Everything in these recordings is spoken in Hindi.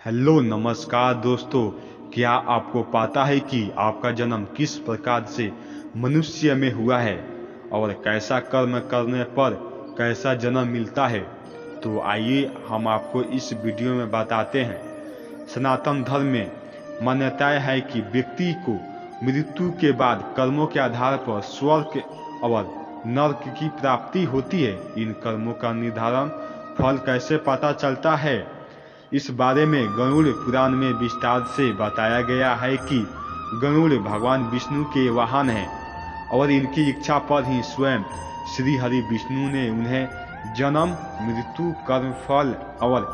हेलो नमस्कार दोस्तों, क्या आपको पता है कि आपका जन्म किस प्रकार से मनुष्य में हुआ है और कैसा कर्म करने पर कैसा जन्म मिलता है। तो आइए हम आपको इस वीडियो में बताते हैं। सनातन धर्म में मान्यता है कि व्यक्ति को मृत्यु के बाद कर्मों के आधार पर स्वर्ग और नरक की प्राप्ति होती है। इन कर्मों का निर्धारण फल कैसे पता चलता है, इस बारे में गरुड़ पुराण में विस्तार से बताया गया है कि गरुड़ भगवान विष्णु के वाहन हैं और इनकी इच्छा पर ही स्वयं श्री हरि विष्णु ने उन्हें जन्म, मृत्यु, कर्म फल और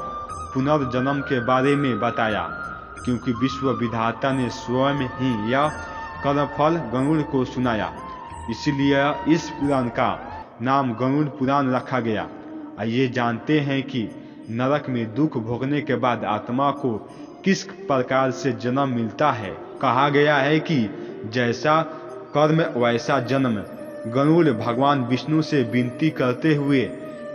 पुनर्जन्म के बारे में बताया, क्योंकि विश्व विधाता ने स्वयं ही यह कर्मफल गरुड़ को सुनाया। इसलिए इस पुराण का नाम गरुड़ पुराण रखा गया। आइए जानते हैं कि नरक में दुख भोगने के बाद आत्मा को किस प्रकार से जन्म मिलता है। कहा गया है कि जैसा कर्म वैसा जन्म। गरुड़ भगवान विष्णु से विनती करते हुए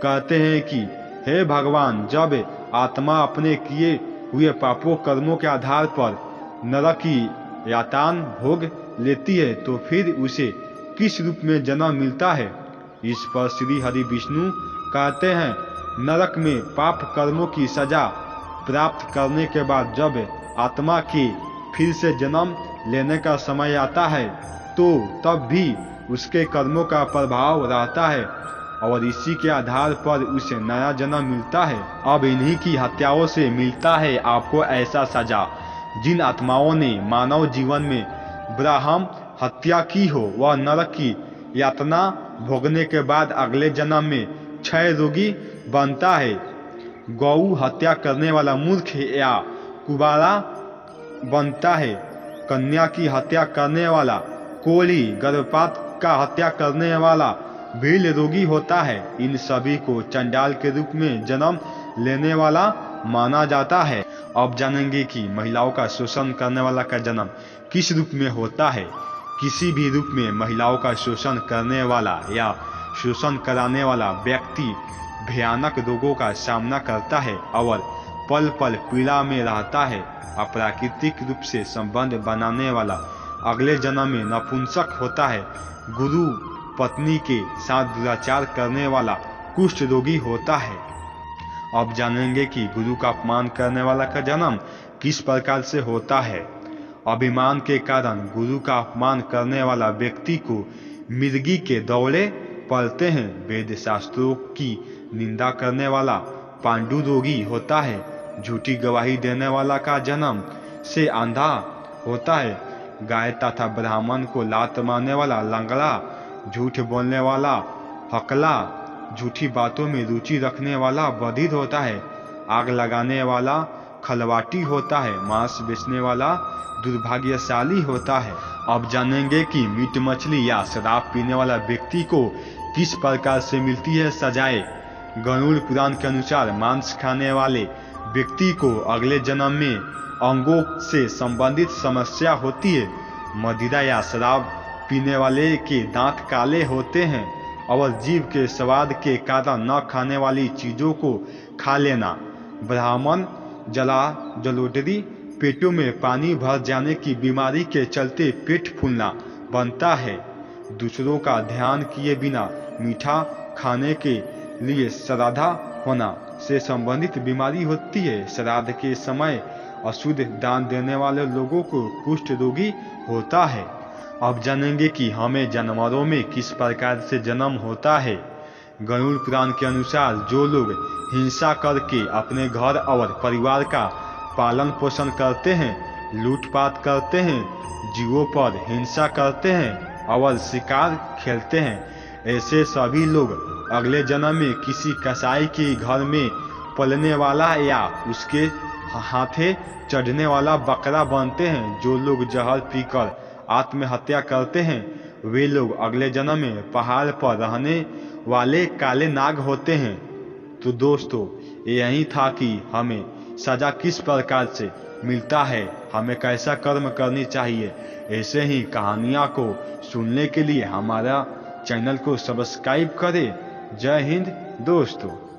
कहते हैं कि हे भगवान, जब आत्मा अपने किए हुए पापों कर्मों के आधार पर नरक की यातना भोग लेती है तो फिर उसे किस रूप में जन्म मिलता है। इस पर श्री हरि विष्णु कहते हैं, नरक में पाप कर्मों की सजा प्राप्त करने के बाद जब आत्मा के फिर से जन्म लेने का समय आता है तो तब भी उसके कर्मों का प्रभाव रहता है और इसी के आधार पर उसे नया जन्म मिलता है। अब इन्हीं की हत्याओं से मिलता है आपको ऐसा सजा। जिन आत्माओं ने मानव जीवन में ब्रह्म हत्या की हो वह नरक की यातना भोगने के बाद अगले जन्म में क्षय रोगी बनता है। गौ हत्या करने वाला मूर्ख या कुवारा बनता है। कन्या की हत्या करने वाला कोढ़ी, गर्भपात का हत्या करने वाला भील रोगी होता है। इन सभी को चंडाल के रूप में जन्म लेने वाला माना जाता है। अब जानेंगे कि महिलाओं का शोषण करने वाला का जन्म किस रूप में होता है। किसी भी रूप में महिलाओं का शोषण करने वाला या शोषण कराने वाला व्यक्ति भयानक रोगों का सामना करता है और पल पल पीड़ा में रहता है। अप्राकृतिक रूप से संबंध बनाने वाला अगले जन्म में नपुंसक होता है। गुरु पत्नी के साथ दुराचार करने वाला कुष्ठ रोगी होता है। अब जानेंगे कि गुरु का अपमान करने वाला का जन्म किस प्रकार से होता है। अभिमान के कारण गुरु का अपमान करने वाला व्यक्ति को मिर्गी के दौरे पड़ते हैं। वेद शास्त्रों की निंदा करने वाला पांडु रोगी होता है। झूठी गवाही देने वाला का जन्म से अंधा होता है। गाय तथा ब्राह्मण को लात मारने वाला लंगड़ा, झूठ बोलने वाला हकला, झूठी बातों में रुचि रखने वाला बधिर होता है। आग लगाने वाला खलवाटी होता है। मांस बेचने वाला दुर्भाग्यशाली होता है। अब जानेंगे कि मीट मछली या शराब पीने वाला व्यक्ति को किस प्रकार से मिलती है सजाएं। गरुड़ पुराण के अनुसार मांस खाने वाले व्यक्ति को अगले जन्म में अंगों से संबंधित समस्या होती है। मदिरा या शराब पीने वाले के दांत काले होते हैं और जीभ के स्वाद के कारण न खाने वाली चीजों को खा लेना। ब्राह्मण जलोदरी, पेटों में पानी भर जाने की बीमारी के चलते पेट फूलना बनता है। दूसरों का ध्यान किए बिना मीठा खाने के लिए श्राद्ध होना से संबंधित बीमारी होती है। श्राद्ध के समय अशुद्ध दान देने वाले लोगों को कुष्ठ रोगी होता है। अब जानेंगे कि हमें जानवरों में किस प्रकार से जन्म होता है। गरुड़ पुराण के अनुसार जो लोग हिंसा करके अपने घर और परिवार का पालन पोषण करते हैं, लूटपाट करते हैं, जीवों पर हिंसा करते हैं और शिकार खेलते हैं, ऐसे सभी लोग अगले जन्म में किसी कसाई के घर में पलने वाला या उसके हाथे चढ़ने वाला बकरा बनते हैं। जो लोग जहर पीकर आत्महत्या करते हैं वे लोग अगले जन्म में पहाड़ पर रहने वाले काले नाग होते हैं। तो दोस्तों, यही था कि हमें सजा किस प्रकार से मिलता है, हमें कैसा कर्म करनी चाहिए। ऐसे ही कहानियाँ को सुनने के लिए हमारा चैनल को सब्सक्राइब करें। जय हिंद दोस्तों।